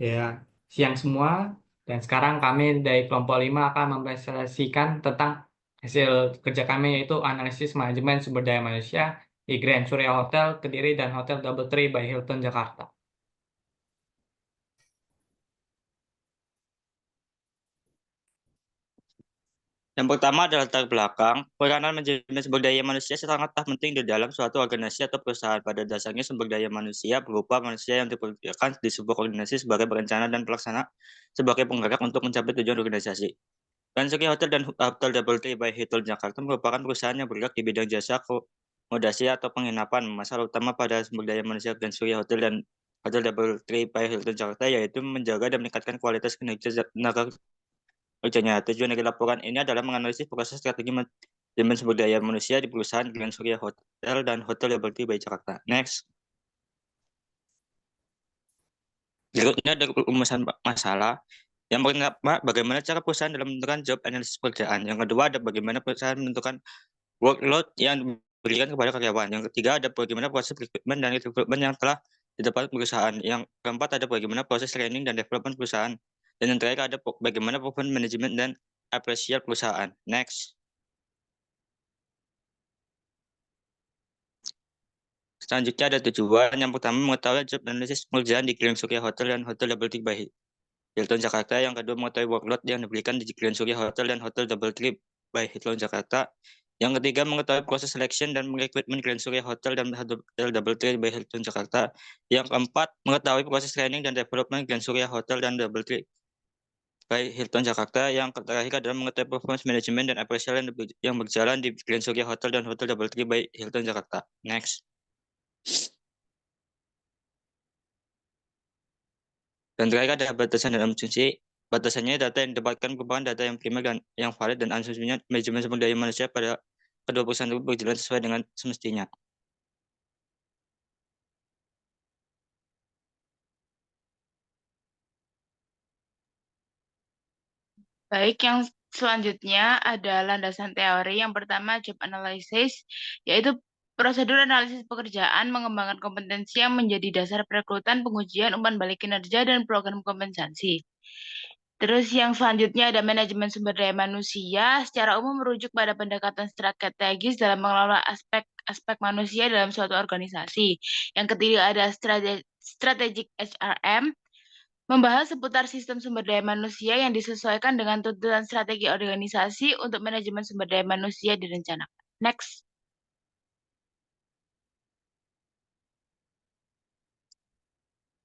Ya, siang semua. Dan sekarang kami dari kelompok 5 akan mempresentasikan tentang hasil kerja kami, yaitu analisis manajemen sumber daya manusia di Grand Surya Hotel Kediri dan Hotel DoubleTree by Hilton Jakarta. Yang pertama adalah latar belakang. Peranan manajemen sumber daya manusia sangatlah penting di dalam suatu organisasi atau perusahaan. Pada dasarnya, sumber daya manusia berupa manusia yang diperlukan di sebuah organisasi sebagai perencana dan pelaksana sebagai penggerak untuk mencapai tujuan organisasi. Grand Surya Hotel dan Hotel DoubleTree by Hilton Jakarta merupakan perusahaan yang bergerak di bidang jasa akomodasi atau penginapan. Masalah utama pada sumber daya manusia Grand Surya Hotel dan Hotel DoubleTree by Hilton Jakarta yaitu menjaga dan meningkatkan kualitas kinerja tenaga kerjanya. Tujuan dari laporan ini adalah menganalisis proses strategi manajemen sumber daya manusia di perusahaan Grand Surya Hotel dan Hotel DoubleTree by Jakarta. Next. Berikutnya dari rumusan masalah. Yang pertama, bagaimana cara perusahaan dalam menentukan job analisis pekerjaan. Yang kedua, ada bagaimana perusahaan menentukan workload yang diberikan kepada karyawan. Yang ketiga, ada bagaimana proses rekrutmen dan rekrutmen yang telah didapat perusahaan. Yang keempat, ada bagaimana proses training dan development perusahaan. Dan yang terakhir, ada bagaimana performance management dan apresial perusahaan. Next. Selanjutnya ada tujuan. Yang pertama, mengetahui job analisis pekerjaan di Grand Surya Hotel dan Hotel DoubleTree by Hilton Jakarta. Yang kedua, mengetahui workload yang diberikan di Grand Surya Hotel dan Hotel DoubleTree by Hilton Jakarta. Yang ketiga, mengetahui proses selection dan rekrutmen Grand Surya Hotel dan Hotel DoubleTree by Hilton Jakarta. Yang keempat, mengetahui proses training dan development Grand Surya Hotel dan DoubleTree by Hilton Jakarta. Yang terakhir adalah mengetahui performance management dan appraisal yang berjalan di Grand Surya Hotel dan Hotel DoubleTree by Hilton Jakarta. Next. Dan terakhir ada batasan dan asumsi. Batasannya data yang didapatkan merupakan data yang primer dan yang valid, dan asumsinya manajemen sumber daya manusia pada kedua perusahaan tersebut berjalan sesuai dengan semestinya. Baik, yang selanjutnya ada landasan teori. Yang pertama, job analysis, yaitu prosedur analisis pekerjaan, mengembangkan kompetensi yang menjadi dasar perekrutan, pengujian, umpan balik kinerja, dan program kompensasi. Terus yang selanjutnya ada manajemen sumber daya manusia, secara umum merujuk pada pendekatan strategis dalam mengelola aspek-aspek manusia dalam suatu organisasi. Yang ketiga ada strategic HRM, membahas seputar sistem sumber daya manusia yang disesuaikan dengan tuntutan strategi organisasi untuk manajemen sumber daya manusia direncanakan. Next.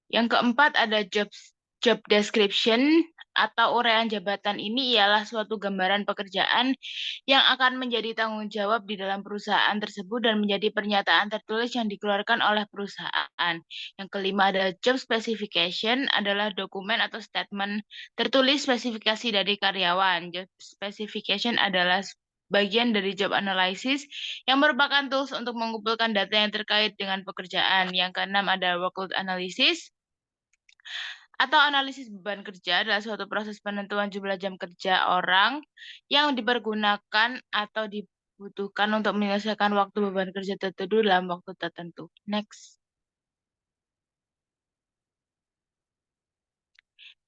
Yang keempat ada job description atau uraian jabatan. Ini ialah suatu gambaran pekerjaan yang akan menjadi tanggung jawab di dalam perusahaan tersebut dan menjadi pernyataan tertulis yang dikeluarkan oleh perusahaan. Yang kelima ada job specification, adalah dokumen atau statement tertulis spesifikasi dari karyawan. Job specification adalah bagian dari job analysis yang merupakan tools untuk mengumpulkan data yang terkait dengan pekerjaan. Yang keenam ada workload analysis atau analisis beban kerja, adalah suatu proses penentuan jumlah jam kerja orang yang dipergunakan atau dibutuhkan untuk menyelesaikan waktu beban kerja tertentu dalam waktu tertentu. Next.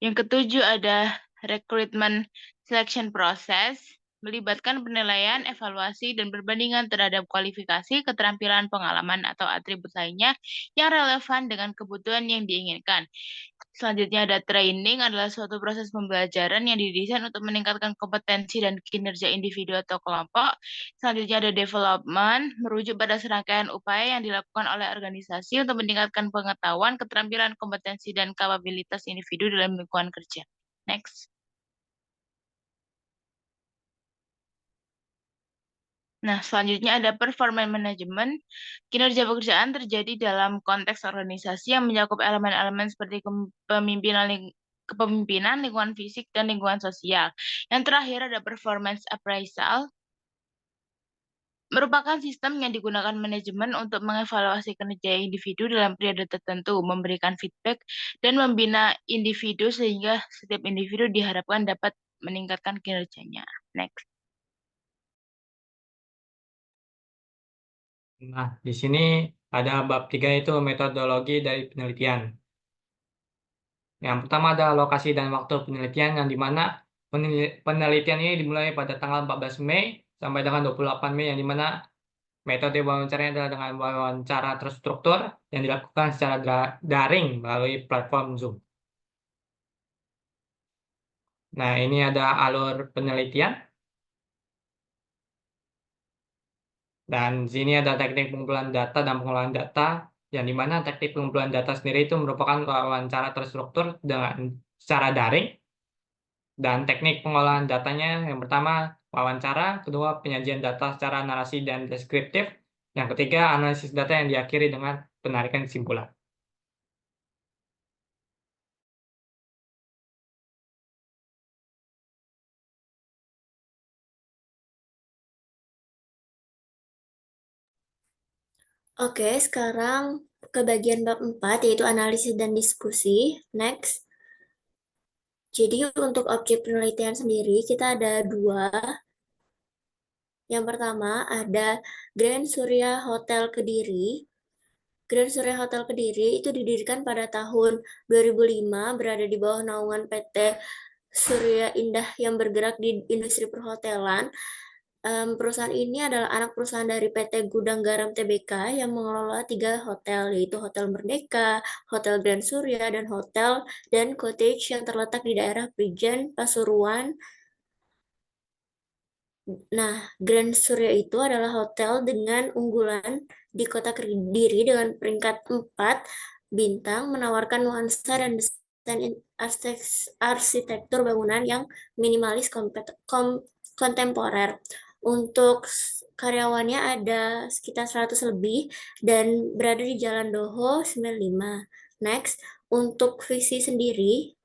Yang ketujuh ada recruitment selection process, melibatkan penilaian, evaluasi, dan perbandingan terhadap kualifikasi, keterampilan, pengalaman, atau atribut lainnya yang relevan dengan kebutuhan yang diinginkan. Selanjutnya ada training, adalah suatu proses pembelajaran yang didesain untuk meningkatkan kompetensi dan kinerja individu atau kelompok. Selanjutnya ada development, merujuk pada serangkaian upaya yang dilakukan oleh organisasi untuk meningkatkan pengetahuan, keterampilan, kompetensi, dan kapabilitas individu dalam lingkungan kerja. Next. Nah, selanjutnya ada performance management. Kinerja pekerjaan terjadi dalam konteks organisasi yang mencakup elemen-elemen seperti kepemimpinan, lingkungan fisik, dan lingkungan sosial. Yang terakhir ada performance appraisal, merupakan sistem yang digunakan manajemen untuk mengevaluasi kinerja individu dalam periode tertentu, memberikan feedback, dan membina individu sehingga setiap individu diharapkan dapat meningkatkan kinerjanya. Next. Nah, di sini ada bab 3, itu metodologi dari penelitian. Yang pertama adalah lokasi dan waktu penelitian, yang dimana penelitian ini dimulai pada tanggal 14 Mei sampai dengan 28 Mei, yang dimana metode wawancaranya adalah dengan wawancara terstruktur yang dilakukan secara daring melalui platform Zoom. Nah, ini ada alur penelitian. Dan di sini ada teknik pengumpulan data dan pengolahan data, yang dimana teknik pengumpulan data sendiri itu merupakan wawancara terstruktur dengan secara daring. Dan teknik pengolahan datanya yang pertama wawancara, kedua penyajian data secara narasi dan deskriptif, yang ketiga analisis data yang diakhiri dengan penarikan kesimpulan. Oke, sekarang ke bagian bab 4, yaitu analisis dan diskusi. Next. Jadi untuk objek penelitian sendiri, kita ada dua. Yang pertama ada Grand Surya Hotel Kediri. Grand Surya Hotel Kediri itu didirikan pada tahun 2005, berada di bawah naungan PT Surya Indah yang bergerak di industri perhotelan. Perusahaan ini adalah anak perusahaan dari PT Gudang Garam Tbk yang mengelola 3 hotel, yaitu Hotel Merdeka, Hotel Grand Surya, dan Hotel dan Cottage yang terletak di daerah Prigen, Pasuruan. Nah, Grand Surya itu adalah hotel dengan unggulan di Kota Kediri dengan peringkat 4 bintang, menawarkan nuansa dan desain arsitektur bangunan yang minimalis kontemporer. Untuk karyawannya ada sekitar 100 lebih dan berada di Jalan Doho 95. Next, untuk visi sendiri,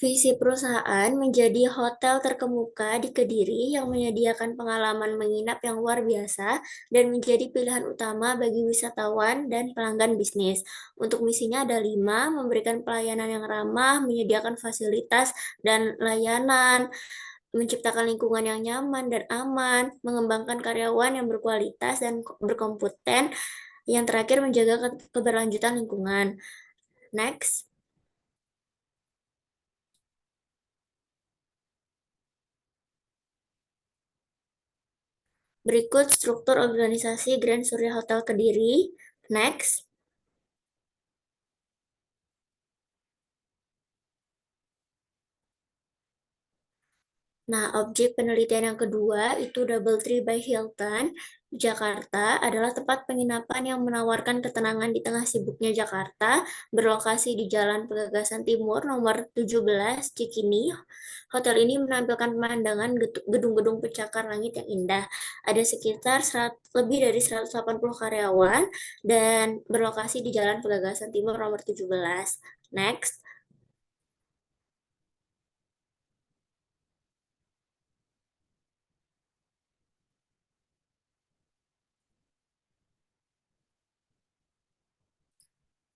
visi perusahaan menjadi hotel terkemuka di Kediri yang menyediakan pengalaman menginap yang luar biasa dan menjadi pilihan utama bagi wisatawan dan pelanggan bisnis. Untuk misinya ada 5, memberikan pelayanan yang ramah, menyediakan fasilitas dan layanan, menciptakan lingkungan yang nyaman dan aman, mengembangkan karyawan yang berkualitas dan berkompeten, yang terakhir menjaga keberlanjutan lingkungan. Next. Berikut struktur organisasi Grand Surya Hotel Kediri. Next. Nah, objek penelitian yang kedua itu DoubleTree by Hilton Jakarta adalah tempat penginapan yang menawarkan ketenangan di tengah sibuknya Jakarta, berlokasi di Jalan Pegasan Timur nomor 17 Cikini. Hotel ini menampilkan pemandangan gedung-gedung pencakar langit yang indah. Ada sekitar lebih dari 180 karyawan dan berlokasi di Jalan Pegasan Timur nomor 17. Next.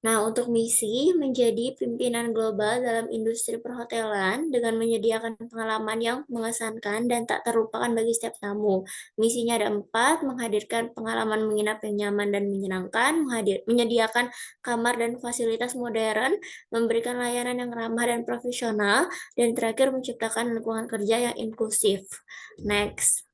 Nah, untuk misi menjadi pimpinan global dalam industri perhotelan dengan menyediakan pengalaman yang mengesankan dan tak terlupakan bagi setiap tamu. Misinya ada 4, menghadirkan pengalaman menginap yang nyaman dan menyenangkan, menyediakan kamar dan fasilitas modern, memberikan layanan yang ramah dan profesional, dan terakhir menciptakan lingkungan kerja yang inklusif. Next.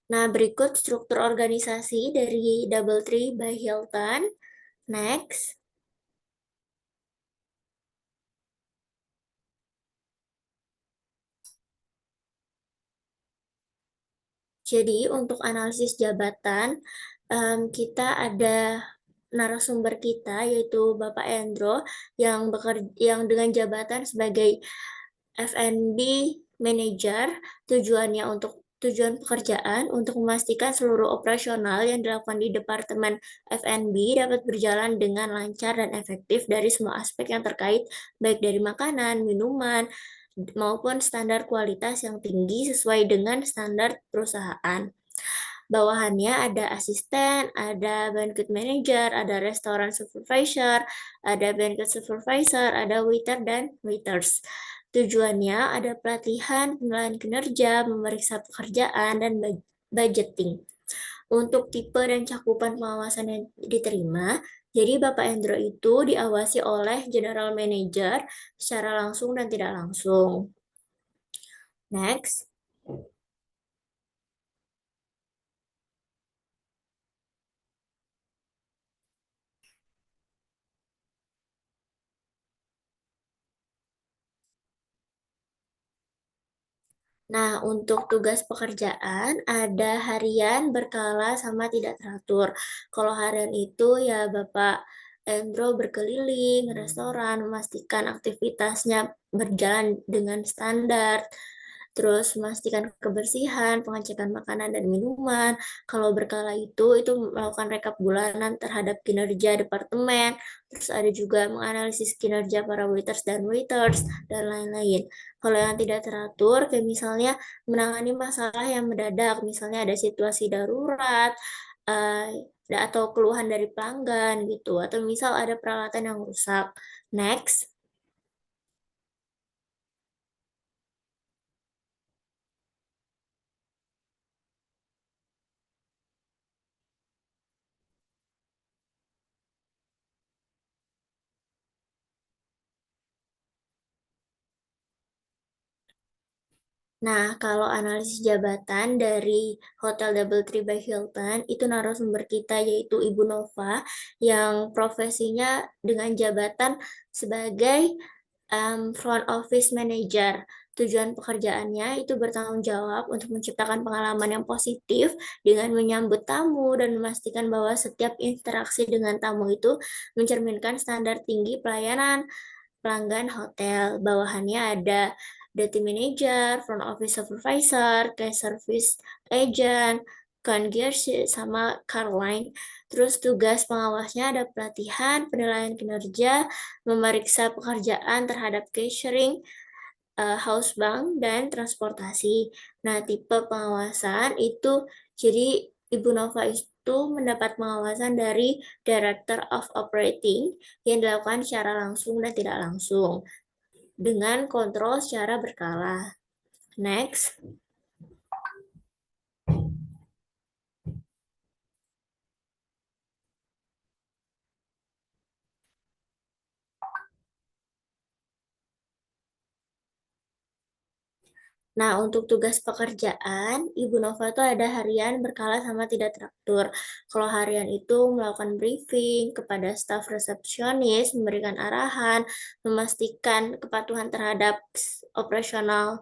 Nah, berikut struktur organisasi dari DoubleTree by Hilton. Next. Jadi untuk analisis jabatan, kita ada narasumber kita yaitu Bapak Endro yang dengan jabatan sebagai F&B Manager, tujuan pekerjaan untuk memastikan seluruh operasional yang dilakukan di Departemen F&B dapat berjalan dengan lancar dan efektif dari semua aspek yang terkait, baik dari makanan, minuman, maupun standar kualitas yang tinggi sesuai dengan standar perusahaan. Bawahannya ada asisten, ada banquet manager, ada restoran supervisor, ada banquet supervisor, ada waiter dan waiters. Tujuannya ada pelatihan, penilaian kinerja, memeriksa pekerjaan, dan budgeting. Untuk tipe dan cakupan pengawasan yang diterima, jadi Bapak Endro itu diawasi oleh General Manager secara langsung dan tidak langsung. Next. Nah, untuk tugas pekerjaan ada harian, berkala, sama tidak teratur. Kalau harian itu ya Bapak Endro berkeliling restoran, memastikan aktivitasnya berjalan dengan standar, terus memastikan kebersihan, pengecekan makanan dan minuman. Kalau berkala itu melakukan rekap bulanan terhadap kinerja departemen, terus ada juga menganalisis kinerja para waiters, dan lain-lain. Kalau yang tidak teratur, kayak misalnya menangani masalah yang mendadak, misalnya ada situasi darurat, atau keluhan dari pelanggan gitu, atau misal ada peralatan yang rusak. Next. Nah, kalau analisis jabatan dari Hotel DoubleTree by Hilton, itu narasumber kita yaitu Ibu Nova, yang profesinya dengan jabatan sebagai front office manager. Tujuan pekerjaannya itu bertanggung jawab untuk menciptakan pengalaman yang positif dengan menyambut tamu dan memastikan bahwa setiap interaksi dengan tamu itu mencerminkan standar tinggi pelayanan pelanggan hotel. Bawahannya ada Duty Manager, Front Office Supervisor, Cash Service Agent, concierge, sama Caroline. Terus tugas pengawasnya ada pelatihan, penilaian kinerja, memeriksa pekerjaan terhadap catering, house bank, dan transportasi. Nah, tipe pengawasan itu, jadi Ibu Nova itu mendapat pengawasan dari Director of Operating yang dilakukan secara langsung dan tidak langsung dengan kontrol secara berkala. Next. Nah, untuk tugas pekerjaan, Ibu Nova itu ada harian, berkala, sama tidak teratur. Kalau harian itu melakukan briefing kepada staf resepsionis, memberikan arahan, memastikan kepatuhan terhadap operasional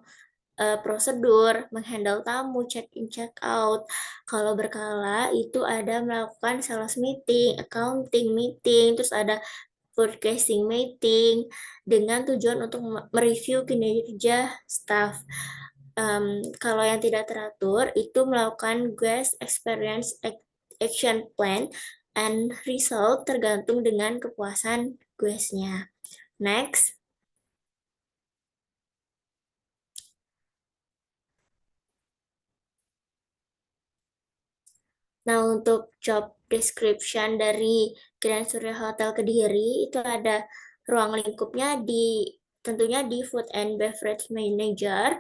prosedur, menghandle tamu, check-in, check-out. Kalau berkala itu ada melakukan sales meeting, accounting meeting, terus ada forecasting meeting dengan tujuan untuk mereview kinerja staff. Kalau yang tidak teratur itu melakukan guest experience action plan and result tergantung dengan kepuasan guestnya. Next. Nah, untuk job description dari Grand Surya Hotel Kediri itu ada ruang lingkupnya tentunya di Food and Beverage Manager,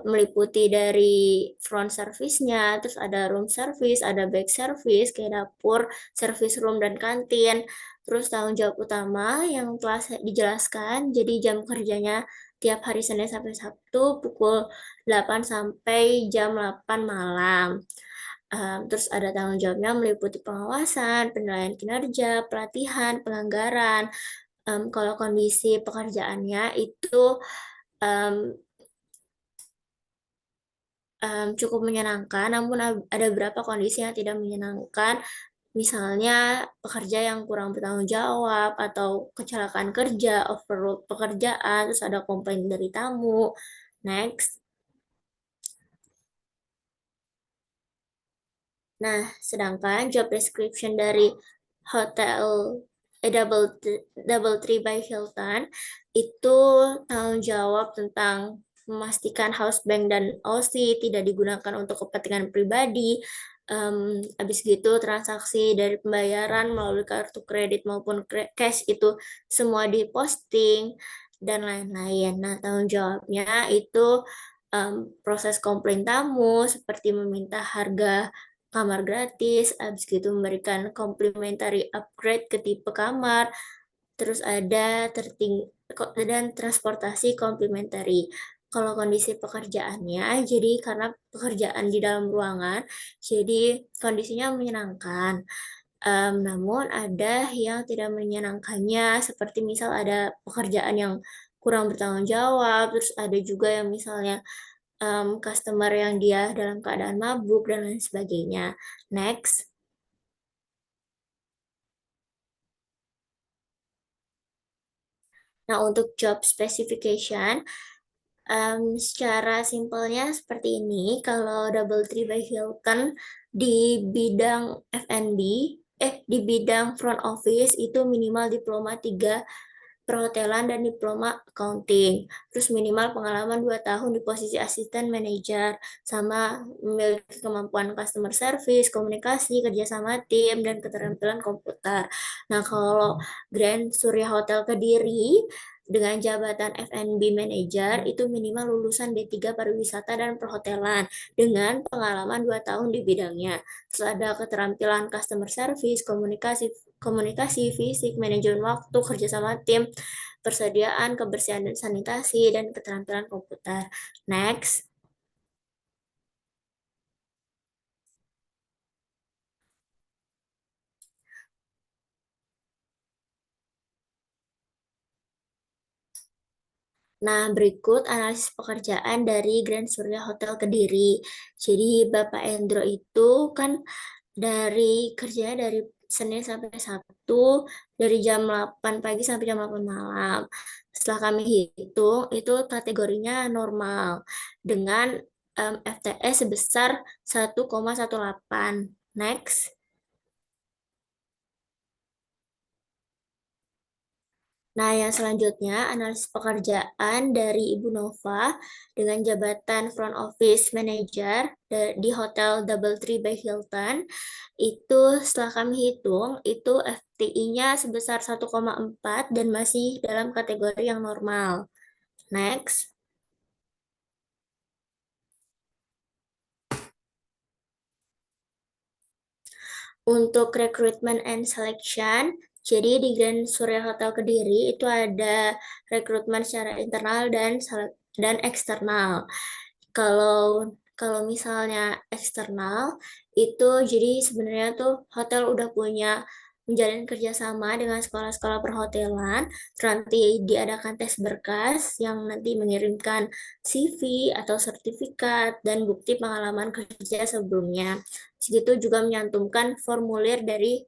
meliputi dari front service-nya, terus ada room service, ada back service, kayak dapur, service room, dan kantin. Terus tanggung jawab utama yang telah dijelaskan, jadi jam kerjanya tiap hari Senin sampai Sabtu pukul 8 sampai jam 8 malam. Terus ada tanggung jawabnya meliputi pengawasan, penilaian kinerja, pelatihan, penganggaran. Kalau kondisi pekerjaannya itu cukup menyenangkan, namun ada beberapa kondisi yang tidak menyenangkan, misalnya pekerja yang kurang bertanggung jawab, atau kecelakaan kerja, overload pekerjaan, terus ada komplain dari tamu. Next. Nah, sedangkan job description dari Hotel DoubleTree by Hilton itu tanggung jawab tentang memastikan house bank dan OC tidak digunakan untuk kepentingan pribadi. Habis gitu transaksi dari pembayaran melalui kartu kredit maupun cash itu semua diposting dan lain-lain. Nah, tanggung jawabnya itu proses komplain tamu seperti meminta harga kamar gratis, habis gitu memberikan complimentary upgrade ke tipe kamar, terus ada dan transportasi komplementari. Kalau kondisi pekerjaannya, jadi karena pekerjaan di dalam ruangan, jadi kondisinya menyenangkan. Namun ada yang tidak menyenangkannya, seperti misal ada pekerjaan yang kurang bertanggung jawab, terus ada juga yang misalnya customer yang dia dalam keadaan mabuk dan lain sebagainya. Next. Nah, untuk job specification, secara simpelnya seperti ini. Kalau Double Tree by Hilton di bidang F&B, di bidang front office itu minimal diploma 3 perhotelan dan diploma accounting. Terus minimal pengalaman 2 tahun di posisi asisten manajer, sama memiliki kemampuan customer service, komunikasi, kerjasama tim, dan keterampilan komputer. Nah, kalau Grand Surya Hotel Kediri dengan jabatan F&B Manager itu minimal lulusan D3 pariwisata dan perhotelan dengan pengalaman 2 tahun di bidangnya. Terus ada keterampilan customer service, komunikasi fisik, manajemen waktu, kerjasama tim, persediaan, kebersihan dan sanitasi, dan keterampilan komputer. Next. Nah, berikut analisis pekerjaan dari Grand Surya Hotel Kediri. Jadi, Bapak Endro itu kan kerjanya dari Senin sampai Sabtu, dari jam 8 pagi sampai jam 8 malam. Setelah kami hitung, itu kategorinya normal, dengan FTS sebesar 1,18. Next. Nah, yang selanjutnya analisis pekerjaan dari Ibu Nova dengan jabatan Front Office Manager di Hotel Double Tree by Hilton. Itu setelah kami hitung, itu FTI-nya sebesar 1,4 dan masih dalam kategori yang normal. Next. Untuk recruitment and selection, jadi di Grand Surya Hotel Kediri itu ada rekrutmen secara internal dan eksternal. Kalau misalnya eksternal itu jadi sebenarnya tuh hotel udah punya menjalin kerjasama dengan sekolah-sekolah perhotelan, nanti diadakan tes berkas yang nanti mengirimkan CV atau sertifikat dan bukti pengalaman kerja sebelumnya. Segitu juga menyantumkan formulir dari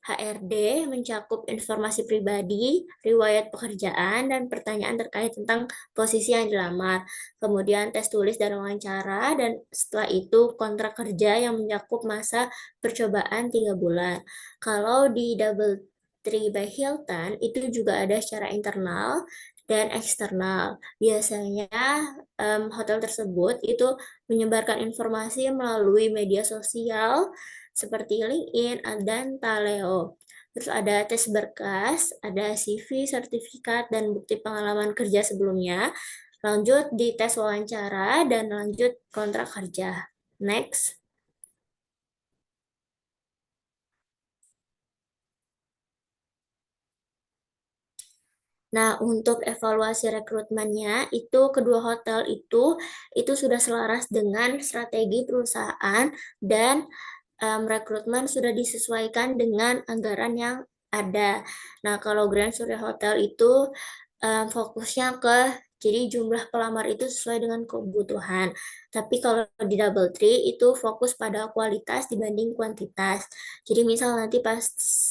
HRD mencakup informasi pribadi, riwayat pekerjaan, dan pertanyaan terkait tentang posisi yang dilamar. Kemudian tes tulis dan wawancara, dan setelah itu kontrak kerja yang mencakup masa percobaan 3 bulan. Kalau di Double Tree by Hilton, itu juga ada secara internal dan eksternal. Biasanya hotel tersebut itu menyebarkan informasi melalui media sosial seperti LinkedIn dan Taleo. Terus ada tes berkas, ada CV, sertifikat, dan bukti pengalaman kerja sebelumnya. Lanjut di tes wawancara, dan lanjut kontrak kerja. Next. Nah, untuk evaluasi rekrutmennya, itu kedua hotel itu sudah selaras dengan strategi perusahaan dan rekrutmen sudah disesuaikan dengan anggaran yang ada. Nah, kalau Grand Surya Hotel itu fokusnya jadi jumlah pelamar itu sesuai dengan kebutuhan. Tapi kalau di Double Tree itu fokus pada kualitas dibanding kuantitas. Jadi misal nanti pas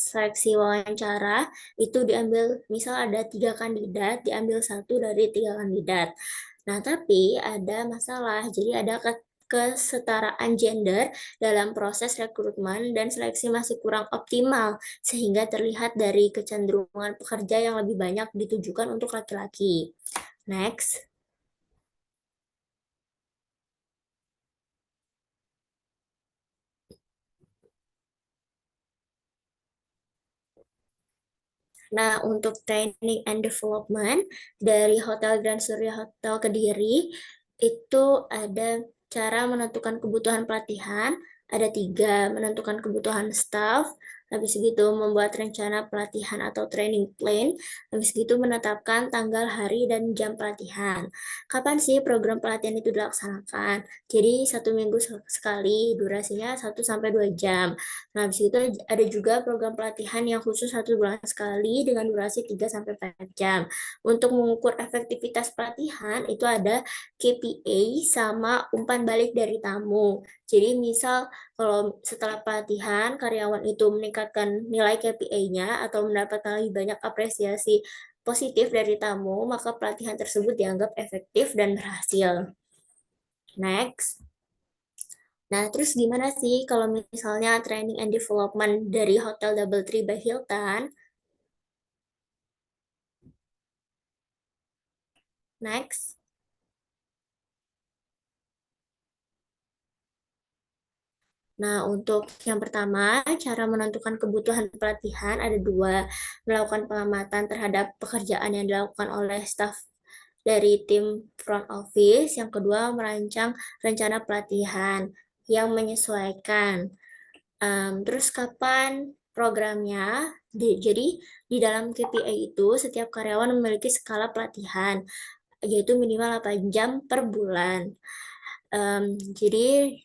seleksi wawancara itu diambil, misal ada 3 kandidat, diambil 1 dari 3 kandidat. Nah, tapi ada masalah. Jadi ada kesetaraan gender dalam proses rekrutmen dan seleksi masih kurang optimal, sehingga terlihat dari kecenderungan pekerja yang lebih banyak ditujukan untuk laki-laki. Next. Nah, untuk training and development dari Hotel Grand Surya Hotel Kediri, itu ada cara menentukan kebutuhan pelatihan, ada 3, menentukan kebutuhan staff, habis itu membuat rencana pelatihan atau training plan, habis itu menetapkan tanggal, hari, dan jam pelatihan. Kapan sih program pelatihan itu dilaksanakan? Jadi 1 minggu sekali, durasinya 1-2 jam. Nah, habis itu ada juga program pelatihan yang khusus 1 bulan sekali dengan durasi 3-4 jam. Untuk mengukur efektivitas pelatihan, itu ada KPI sama umpan balik dari tamu. Jadi misal kalau setelah pelatihan karyawan itu meningkatkan nilai KPI-nya atau mendapatkan lebih banyak apresiasi positif dari tamu, maka pelatihan tersebut dianggap efektif dan berhasil. Next. Nah, terus gimana sih kalau misalnya training and development dari Hotel DoubleTree by Hilton? Next. Nah, untuk yang pertama, cara menentukan kebutuhan pelatihan ada 2, melakukan pengamatan terhadap pekerjaan yang dilakukan oleh staf dari tim front office. Yang kedua, merancang rencana pelatihan yang menyesuaikan. Terus kapan programnya? Jadi, di dalam KPI itu, setiap karyawan memiliki skala pelatihan, yaitu minimal 8 jam per bulan. Jadi,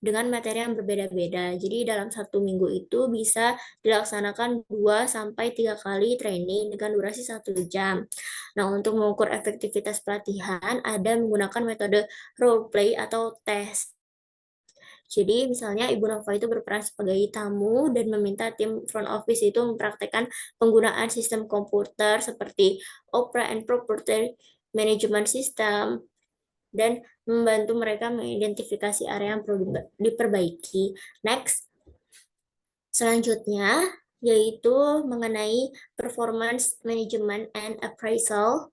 dengan materi yang berbeda-beda. Jadi dalam 1 minggu itu bisa dilaksanakan 2-3 kali training dengan durasi 1 jam. Nah, untuk mengukur efektivitas pelatihan, ada menggunakan metode role play atau tes. Jadi misalnya Ibu Nova itu berperan sebagai tamu dan meminta tim front office itu mempraktekkan penggunaan sistem komputer seperti Opera and Property Management System, dan membantu mereka mengidentifikasi area yang perlu diperbaiki. Next. Selanjutnya, yaitu mengenai performance management and appraisal.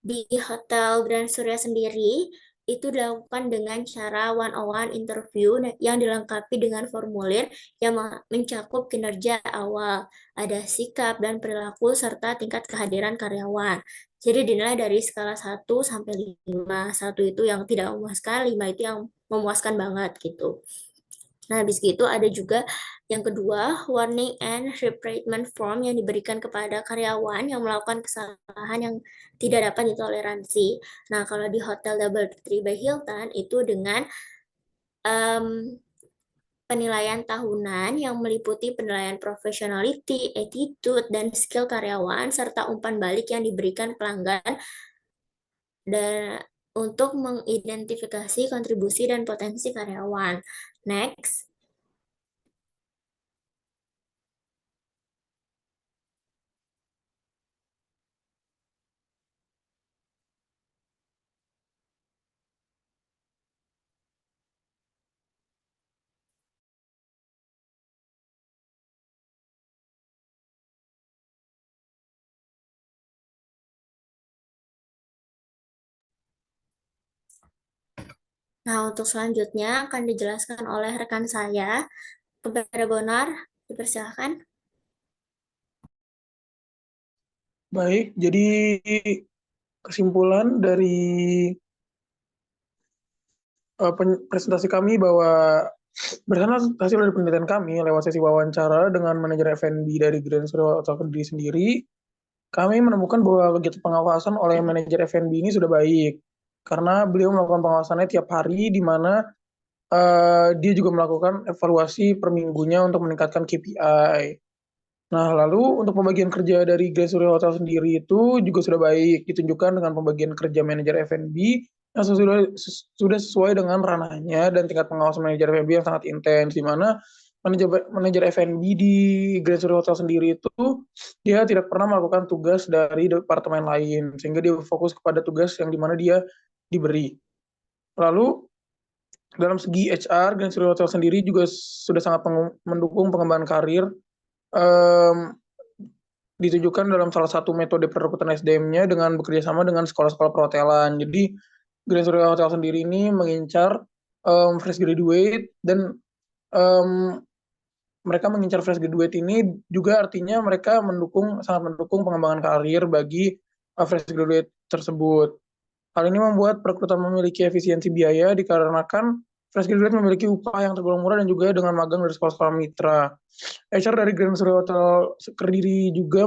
Di Hotel Grand Surya sendiri, itu dilakukan dengan cara one-on-one interview yang dilengkapi dengan formulir yang mencakup kinerja awal, ada sikap dan perilaku, serta tingkat kehadiran karyawan. Jadi dinilai dari skala 1 sampai 5. 1 itu yang tidak memuaskan, 5 itu yang memuaskan banget gitu. Nah, habis gitu ada juga yang kedua, warning and reprimand form yang diberikan kepada karyawan yang melakukan kesalahan yang tidak dapat ditoleransi. Nah, kalau di Hotel DoubleTree by Hilton itu dengan penilaian tahunan yang meliputi penilaian professionality, attitude, dan skill karyawan, serta umpan balik yang diberikan pelanggan dan untuk mengidentifikasi kontribusi dan potensi karyawan. Next. Nah, untuk selanjutnya akan dijelaskan oleh rekan saya, kepada Bonar, dipersilakan. Baik, jadi kesimpulan dari presentasi kami bahwa berdasarkan hasil dari penelitian kami lewat sesi wawancara dengan manajer F&B dari Grand Surya Hotel Kediri sendiri, kami menemukan bahwa kegiatan pengawasan oleh manajer F&B ini sudah baik karena beliau melakukan pengawasannya tiap hari, di mana dia juga melakukan evaluasi per minggunya untuk meningkatkan KPI. Nah, lalu untuk pembagian kerja dari Grand Surya Hotel sendiri itu juga sudah baik ditunjukkan dengan pembagian kerja manajer F&B yang sudah sesuai dengan ranahnya dan tingkat pengawasan manajer F&B yang sangat intens, di mana manajer F&B di Grand Surya Hotel sendiri itu dia tidak pernah melakukan tugas dari departemen lain, sehingga dia fokus kepada tugas yang dimana dia diberi. Lalu dalam segi HR, Grand Surya Hotel sendiri juga sudah sangat mendukung pengembangan karir, ditunjukkan dalam salah satu metode perekrutan SDM-nya dengan bekerjasama dengan sekolah-sekolah perhotelan. Jadi Grand Surya Hotel sendiri ini mengincar fresh graduate dan mereka mengincar fresh graduate ini juga artinya mereka sangat mendukung pengembangan karir bagi fresh graduate tersebut. Hal ini membuat perekrutan memiliki efisiensi biaya dikarenakan fresh graduate memiliki upah yang tergolong murah dan juga dengan magang dari sekolah-sekolah mitra. HR dari Grand Surya Hotel Kediri juga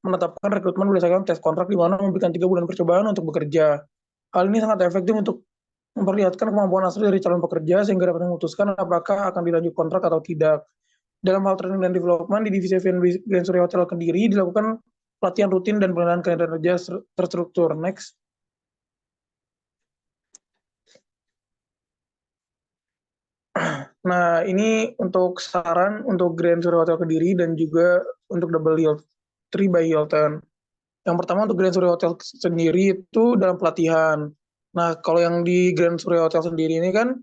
menetapkan rekrutmen berdasarkan tes kontrak di mana memberikan 3 bulan percobaan untuk bekerja. Hal ini sangat efektif untuk memperlihatkan kemampuan asli dari calon pekerja sehingga dapat memutuskan apakah akan dilanjut kontrak atau tidak. Dalam hal training dan development di divisi F&B Grand Surya Hotel Kediri dilakukan pelatihan rutin dan pengenalan kinerja terstruktur. Next. Nah, ini untuk saran untuk Grand Surya Hotel Kediri dan juga untuk Double Hilton, 3 by Hilton. Yang pertama untuk Grand Surya Hotel sendiri itu dalam pelatihan. Nah, kalau yang di Grand Surya Hotel sendiri ini kan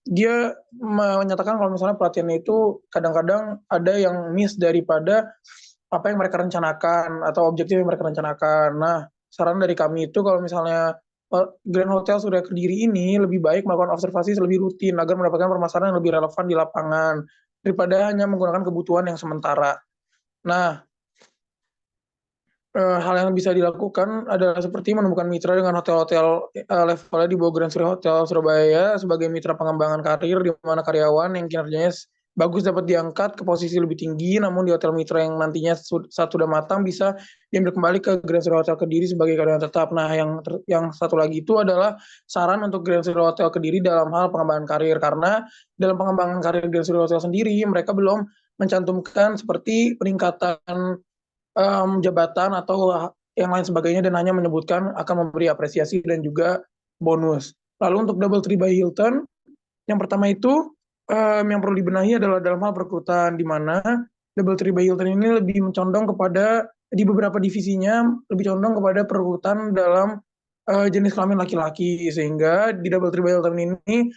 dia menyatakan kalau misalnya pelatihannya itu kadang-kadang ada yang miss daripada apa yang mereka rencanakan atau objektif yang mereka rencanakan. Nah, saran dari kami itu kalau misalnya Grand Hotel Surya Kediri ini lebih baik melakukan observasi lebih rutin agar mendapatkan permasalahan yang lebih relevan di lapangan daripada hanya menggunakan kebutuhan yang sementara. Nah, hal yang bisa dilakukan adalah seperti menemukan mitra dengan hotel-hotel levelnya di bawah Grand Surya Hotel Surabaya sebagai mitra pengembangan karir di mana karyawan yang kinerjanya bagus dapat diangkat ke posisi lebih tinggi, namun di hotel mitra yang nantinya saat sudah matang bisa diambil kembali ke Grand Surya Hotel Kediri sebagai karyawan tetap. Nah, yang satu lagi itu adalah saran untuk Grand Surya Hotel Kediri dalam hal pengembangan karir, karena dalam pengembangan karir Grand Surya Hotel sendiri mereka belum mencantumkan seperti peningkatan jabatan atau yang lain sebagainya dan hanya menyebutkan akan memberi apresiasi dan juga bonus. Lalu untuk Double Tree by Hilton, yang pertama itu yang perlu dibenahi adalah dalam hal perekrutan, di mana Double Tree by Hilton ini lebih mencondong kepada di beberapa divisinya lebih condong kepada perekrutan dalam jenis kelamin laki-laki, sehingga di Double Tree by Hilton ini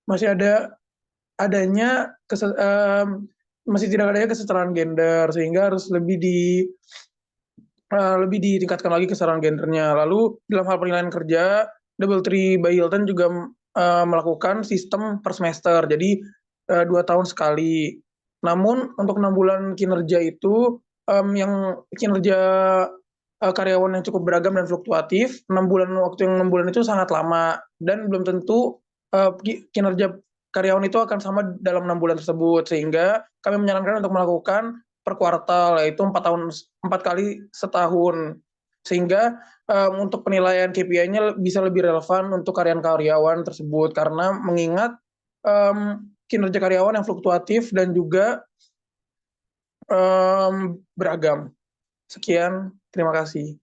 masih adanya masih tidak adanya kesetaraan gender, sehingga harus lebih ditingkatkan lagi kesetaraan gendernya. Lalu dalam hal penilaian kerja, Double Tree by Hilton juga melakukan sistem per semester, jadi 2 tahun sekali. Namun untuk 6 bulan kinerja itu yang kinerja karyawan yang cukup beragam dan fluktuatif, 6 bulan itu sangat lama dan belum tentu kinerja karyawan itu akan sama dalam 6 bulan tersebut, sehingga kami menyarankan untuk melakukan per kuartal, yaitu 4 kali setahun, sehingga untuk penilaian KPI-nya bisa lebih relevan untuk karyawan tersebut, karena mengingat kinerja karyawan yang fluktuatif dan juga beragam. Sekian, terima kasih.